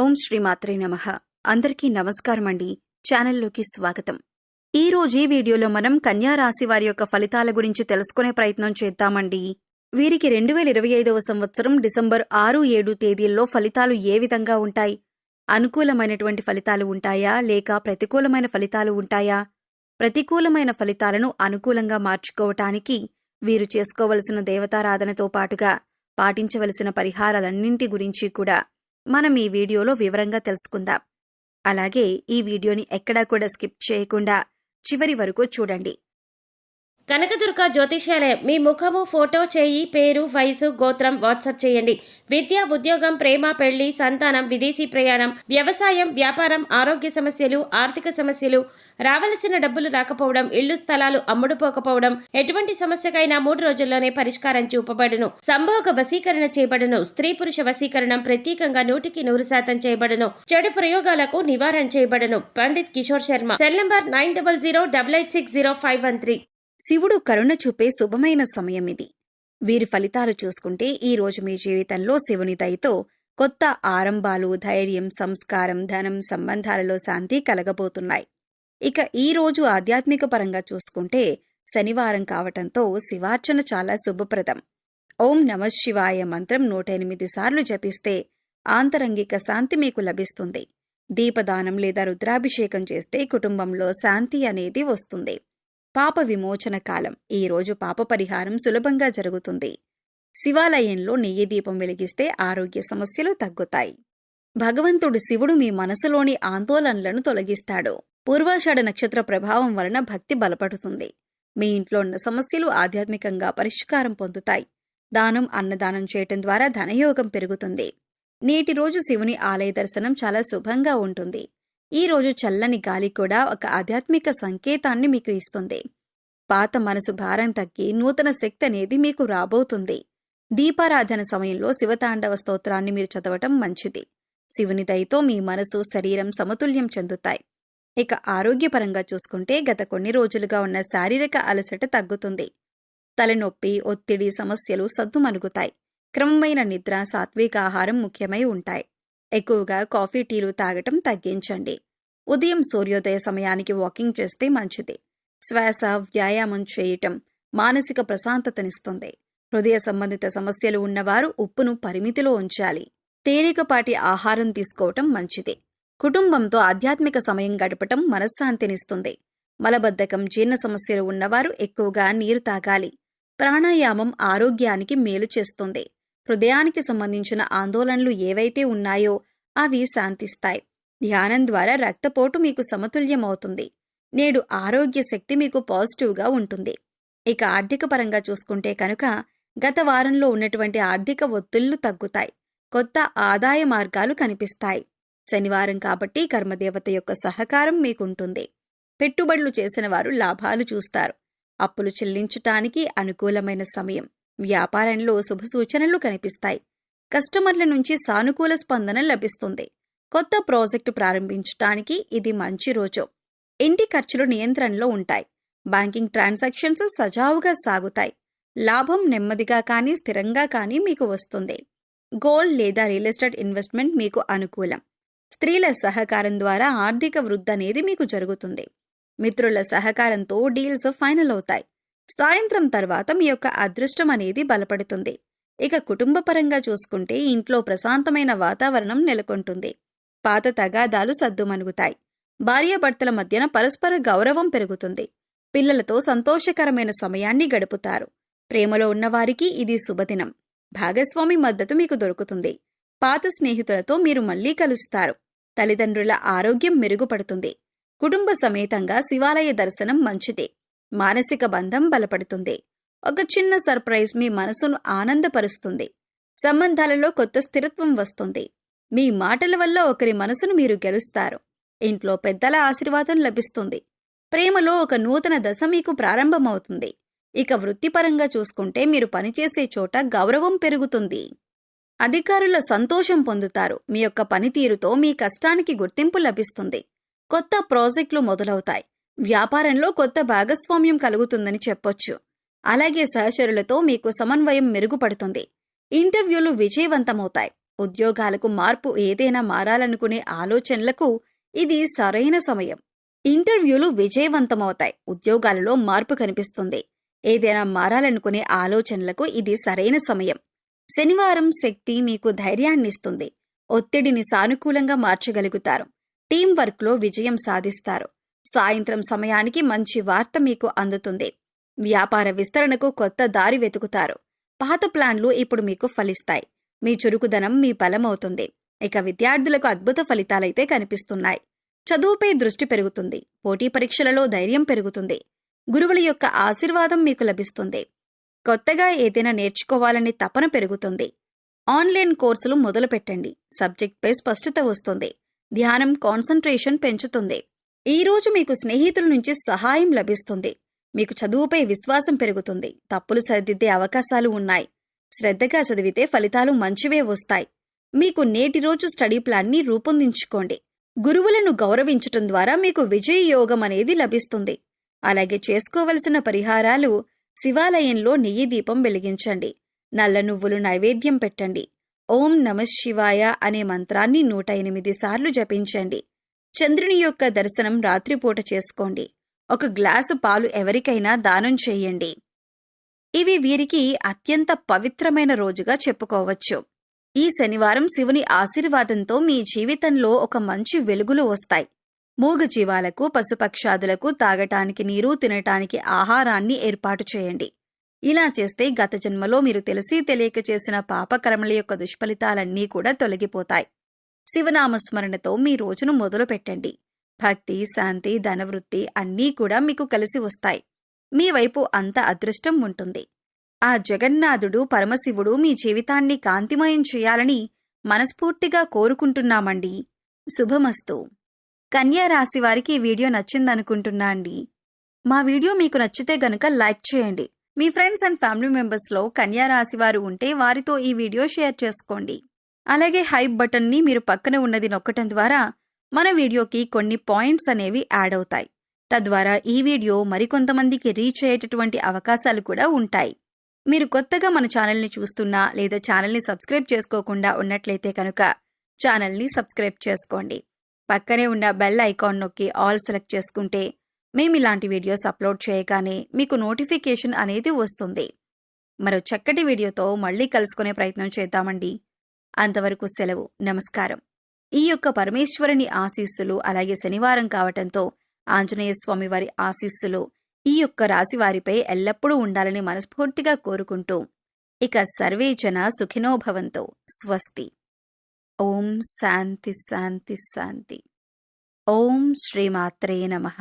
ఓం శ్రీమాత్రే నమః. అందరికీ నమస్కారమండి. ఛానల్లోకి స్వాగతం. ఈ రోజు ఈ వీడియోలో మనం కన్యా రాశి వారి యొక్క ఫలితాల గురించి తెలుసుకునే ప్రయత్నం చేద్దామండి. వీరికి 2025వ సంవత్సరం డిసెంబర్ 6-7 తేదీల్లో ఫలితాలు ఏ విధంగా ఉంటాయి? అనుకూలమైనటువంటి ఫలితాలు ఉంటాయా లేక ప్రతికూలమైన ఫలితాలు ఉంటాయా? ప్రతికూలమైన ఫలితాలను అనుకూలంగా మార్చుకోవటానికి వీరు చేసుకోవలసిన దేవతారాధనతో పాటుగా పాటించవలసిన పరిహారాలన్నింటి గురించి కూడా మనం ఈ వీడియోలో వివరంగా తెలుసుకుందాం. అలాగే ఈ వీడియోని ఎక్కడా కూడా స్కిప్ చేయకుండా చివరి వరకు చూడండి. కనకదుర్గ జ్యోతిష్యాలయం. మీ ముఖము, ఫోటో, చేయి, పేరు, వయసు, గోత్రం వాట్సాప్ చేయండి. విద్య, ఉద్యోగం, ప్రేమ, పెళ్లి, సంతానం, విదేశీ ప్రయాణం, వ్యవసాయం, వ్యాపారం, ఆరోగ్య సమస్యలు, ఆర్థిక సమస్యలు, రావలసిన డబ్బులు రాకపోవడం, ఇళ్లు స్థలాలు అమ్ముడుపోకపోవడం, ఎటువంటి సమస్యకైనా 3 రోజుల్లోనే పరిష్కారం చూపబడును. సంభోగ వశీకరణ చేయబడును. స్త్రీ పురుష వశీకరణం ప్రత్యేకంగా 100% చేయబడును. చెడు ప్రయోగాలకు నివారణ చేయబడును. పండిత్ కిషోర్ శర్మ. Cell number 9008860513. శివుడు కరుణ చూపే శుభమైన సమయం ఇది. వీరి ఫలితాలు చూసుకుంటే ఈ రోజు మీ జీవితంలో శివుని దయతో కొత్త ఆరంభాలు, ధైర్యం, సంస్కారం, ధనం, సంబంధాలలో శాంతి కలగబోతున్నాయి. ఇక ఈ రోజు ఆధ్యాత్మిక పరంగా చూసుకుంటే శనివారం కావటంతో శివార్చన చాలా శుభప్రదం. ఓం నమః శివాయ మంత్రం 108 సార్లు జపిస్తే ఆంతరంగిక శాంతి మీకు లభిస్తుంది. దీపదానం లేదా రుద్రాభిషేకం చేస్తే కుటుంబంలో శాంతి అనేది వస్తుంది. పాప విమోచన కాలం. ఈ రోజు పాప పరిహారం సులభంగా జరుగుతుంది. శివాలయంలో నెయ్యి దీపం వెలిగిస్తే ఆరోగ్య సమస్యలు తగ్గుతాయి. భగవంతుడు శివుడు మీ మనసులోని ఆందోళనలను తొలగిస్తాడు. పూర్వాషాఢ నక్షత్ర ప్రభావం వలన భక్తి బలపడుతుంది. మీ ఇంట్లో ఉన్న సమస్యలు ఆధ్యాత్మికంగా పరిష్కారం పొందుతాయి. దానం, అన్నదానం చేయటం ద్వారా ధనయోగం పెరుగుతుంది. నేటి రోజు శివుని ఆలయ దర్శనం చాలా శుభంగా ఉంటుంది. ఈ రోజు చల్లని గాలి కూడా ఒక ఆధ్యాత్మిక సంకేతాన్ని మీకు ఇస్తుంది. పాత మనసు భారం తగ్గి నూతన శక్తి అనేది మీకు రాబోతుంది. దీపారాధన సమయంలో శివతాండవ స్తోత్రాన్ని మీరు చదవటం మంచిది. శివుని దయతో మీ మనసు, శరీరం సమతుల్యం చెందుతాయి. ఇక ఆరోగ్యపరంగా చూసుకుంటే గత కొన్ని రోజులుగా ఉన్న శారీరక అలసట తగ్గుతుంది. తలనొప్పి, ఒత్తిడి సమస్యలు సద్దుమణుగుతాయి. క్రమమైన నిద్ర, సాత్విక ఆహారం ముఖ్యమై ఉంటాయి. ఎక్కువగా కాఫీ, టీలు తాగటం తగ్గించండి. ఉదయం సూర్యోదయ సమయానికి వాకింగ్ చేస్తే మంచిది. శ్వాస వ్యాయామం చేయటం మానసిక ప్రశాంతతనిస్తుంది. హృదయ సంబంధిత సమస్యలు ఉన్నవారు ఉప్పును పరిమితిలో ఉంచాలి. తేలికపాటి ఆహారం తీసుకోవటం మంచిది. కుటుంబంతో ఆధ్యాత్మిక సమయం గడపటం మనశ్శాంతినిస్తుంది. మలబద్ధకం, జీర్ణ సమస్యలు ఉన్నవారు ఎక్కువగా నీరు తాగాలి. ప్రాణాయామం ఆరోగ్యానికి మేలు చేస్తుంది. హృదయానికి సంబంధించిన ఆందోళనలు ఏవైతే ఉన్నాయో అవి శాంతిస్తాయి. ధ్యానం ద్వారా రక్తపోటు మీకు సమతుల్యమవుతుంది. నేడు ఆరోగ్య శక్తి మీకు పాజిటివ్గా ఉంటుంది. ఇక ఆర్థిక పరంగా చూసుకుంటే కనుక గత వారంలో ఉన్నటువంటి ఆర్థిక ఒత్తిళ్లు తగ్గుతాయి. కొత్త ఆదాయ మార్గాలు కనిపిస్తాయి. శనివారం కాబట్టి కర్మదేవత యొక్క సహకారం మీకుంటుంది. పెట్టుబడులు చేసిన వారు లాభాలు చూస్తారు. అప్పులు చెల్లించటానికి అనుకూలమైన సమయం. వ్యాపారంలో శుభ సూచనలు కనిపిస్తాయి. కస్టమర్ల నుంచి సానుకూల స్పందన లభిస్తుంది. కొత్త ప్రాజెక్టు ప్రారంభించటానికి ఇది మంచి రోజు. ఇంటి ఖర్చులు నియంత్రణలో ఉంటాయి. బ్యాంకింగ్ ట్రాన్సాక్షన్స్ సజావుగా సాగుతాయి. లాభం నెమ్మదిగా కానీ స్థిరంగా కానీ మీకు వస్తుంది. గోల్డ్ లేదా రియల్ ఎస్టేట్ ఇన్వెస్ట్మెంట్ మీకు అనుకూలం. స్త్రీల సహకారం ద్వారా ఆర్థిక వృద్ధి అనేది మీకు జరుగుతుంది. మిత్రుల సహకారంతో డీల్స్ ఫైనల్ అవుతాయి. సాయంత్రం తర్వాత మీ యొక్క అదృష్టం అనేది బలపడుతుంది. ఇక కుటుంబపరంగా చూసుకుంటే ఇంట్లో ప్రశాంతమైన వాతావరణం నెలకొంటుంది. పాత తగాదాలు సద్దుమణుగుతాయి. భార్యాభర్తల మధ్యన పరస్పర గౌరవం పెరుగుతుంది. పిల్లలతో సంతోషకరమైన సమయాన్ని గడుపుతారు. ప్రేమలో ఉన్నవారికి ఇది శుభదినం. భాగస్వామి మద్దతు మీకు దొరుకుతుంది. పాత స్నేహితులతో మీరు మళ్లీ కలుస్తారు. తల్లిదండ్రుల ఆరోగ్యం మెరుగుపడుతుంది. కుటుంబ సమేతంగా శివాలయ దర్శనం మంచిది. మానసిక బంధం బలపడుతుంది. ఒక చిన్న సర్ప్రైజ్ మీ మనసును ఆనందపరుస్తుంది. సంబంధాలలో కొత్త స్థిరత్వం వస్తుంది. మీ మాటల వల్ల ఒకరి మనసును మీరు గెలుస్తారు. ఇంట్లో పెద్దల ఆశీర్వాదం లభిస్తుంది. ప్రేమలో ఒక నూతన దశ మీకు ప్రారంభమవుతుంది. ఇక వృత్తిపరంగా చూసుకుంటే మీరు పనిచేసే చోట గౌరవం పెరుగుతుంది. అధికారుల సంతోషం పొందుతారు. మీ యొక్క పనితీరుతో మీ కష్టానికి గుర్తింపు లభిస్తుంది. కొత్త ప్రాజెక్టులు మొదలవుతాయి. వ్యాపారంలో కొత్త భాగస్వామ్యం కలుగుతుందని చెప్పొచ్చు. అలాగే సహచరులతో మీకు సమన్వయం మెరుగుపడుతుంది. ఇంటర్వ్యూలు విజయవంతమవుతాయి. ఉద్యోగాలకు మార్పు ఏదైనా మారాలనుకునే ఆలోచనలకు ఇది సరైన సమయం. ఇంటర్వ్యూలు విజయవంతమవుతాయి. ఉద్యోగాలలో మార్పు కనిపిస్తుంది. ఏదైనా మారాలనుకునే ఆలోచనలకు ఇది సరైన సమయం. శనివారం శక్తి మీకు ధైర్యాన్నిస్తుంది. ఒత్తిడిని సానుకూలంగా మార్చగలుగుతారు. టీం వర్క్లో విజయం సాధిస్తారు. సాయంత్రం సమయానికి మంచి వార్త మీకు అందుతుంది. వ్యాపార విస్తరణకు కొత్త దారి వెతుకుతారు. పాత ప్లాన్లు ఇప్పుడు మీకు ఫలిస్తాయి. మీ చురుకుదనం మీ బలమవుతుంది. ఇక విద్యార్థులకు అద్భుత ఫలితాలైతే కనిపిస్తున్నాయి. చదువుపై దృష్టి పెరుగుతుంది. పోటీ పరీక్షలలో ధైర్యం పెరుగుతుంది. గురువుల యొక్క ఆశీర్వాదం మీకు లభిస్తుంది. కొత్తగా ఏదైనా నేర్చుకోవాలనే తపన పెరుగుతుంది. ఆన్లైన్ కోర్సులు మొదలుపెట్టండి. సబ్జెక్ట్పై స్పష్టత వస్తుంది. ధ్యానం కాన్సంట్రేషన్ పెంచుతుంది. ఈరోజు మీకు స్నేహితుల నుంచి సహాయం లభిస్తుంది. మీకు చదువుపై విశ్వాసం పెరుగుతుంది. తప్పులు సరిదిద్దే అవకాశాలు ఉన్నాయి. శ్రద్ధగా చదివితే ఫలితాలు మంచివే వస్తాయి. మీకు నేటి రోజు స్టడీ ప్లాన్ని రూపొందించుకోండి. గురువులను గౌరవించటం ద్వారా మీకు విజయ యోగం అనేది లభిస్తుంది. అలాగే చేసుకోవలసిన పరిహారాలు: శివాలయంలో నెయ్యి దీపం వెలిగించండి. నల్ల నువ్వులు నైవేద్యం పెట్టండి. ఓం నమః శివాయ అనే మంత్రాన్ని 108 సార్లు జపించండి. చంద్రుని యొక్క దర్శనం రాత్రిపూట చేసుకోండి. ఒక గ్లాసు పాలు ఎవరికైనా దానం చేయండి. ఇవి వీరికి అత్యంత పవిత్రమైన రోజుగా చెప్పుకోవచ్చు. ఈ శనివారం శివుని ఆశీర్వాదంతో మీ జీవితంలో ఒక మంచి వెలుగులు వస్తాయి. మూగజీవాలకు, పశుపక్షాదులకు తాగటానికి నీరు, తినటానికి ఆహారాన్ని ఏర్పాటు చేయండి. ఇలా చేస్తే గత జన్మలో మీరు తెలిసి తెలియక చేసిన పాపకర్మల యొక్క దుష్ఫలితాలన్నీ కూడా తొలగిపోతాయి. శివనామస్మరణతో మీ రోజును మొదలు పెట్టండి. భక్తి, శాంతి, ధనవృద్ధి అన్నీ కూడా మీకు కలిసి వస్తాయి. మీ వైపు అంత అదృష్టం ఉంటుంది. ఆ జగన్నాథుడు పరమశివుడు మీ జీవితాన్ని కాంతిమయం చేయాలని మనస్ఫూర్తిగా కోరుకుంటున్నామండి. శుభమస్తు. కన్యా రాశి వారికి ఈ వీడియో నచ్చిందనుకుంటున్నా అండి. మా వీడియో మీకు నచ్చితే గనుక లైక్ చేయండి. మీ ఫ్రెండ్స్ అండ్ ఫ్యామిలీ మెంబర్స్లో కన్యా రాశి వారు ఉంటే వారితో ఈ వీడియో షేర్ చేసుకోండి. అలాగే హైప్ బటన్ని మీరు పక్కన ఉన్నది నొక్కటం ద్వారా మన వీడియోకి కొన్ని పాయింట్స్ అనేవి యాడ్ అవుతాయి. తద్వారా ఈ వీడియో మరికొంతమందికి రీచ్ అయ్యేటటువంటి అవకాశాలు కూడా ఉంటాయి. మీరు కొత్తగా మన ఛానల్ని చూస్తున్నా లేదా ఛానల్ని సబ్స్క్రైబ్ చేసుకోకుండా ఉన్నట్లయితే కనుక ఛానల్ని సబ్స్క్రైబ్ చేసుకోండి. పక్కనే ఉన్న బెల్ ఐకాన్ నొక్కి ఆల్ సెలెక్ట్ చేసుకుంటే మేము ఇలాంటి వీడియోస్ అప్లోడ్ చేయగానే మీకు నోటిఫికేషన్ అనేది వస్తుంది. మరో చక్కటి వీడియోతో మళ్ళీ కలుసుకునే ప్రయత్నం చేద్దామండి. అంతవరకు సెలవు. నమస్కారం. ఈ యొక్క పరమేశ్వరుని ఆశీస్సులు, అలాగే శనివారం కావటంతో ఆంజనేయ స్వామి వారి ఆశీస్సులు ఈ యొక్క రాశి వారిపై ఎల్లప్పుడూ ఉండాలని మనస్ఫూర్తిగా కోరుకుంటూ ఇక సర్వే జన సుఖినో భవంతు. స్వస్తి. ఓం శాంతి శాంతి శాంతి. ఓం శ్రీమాత్రే నమః.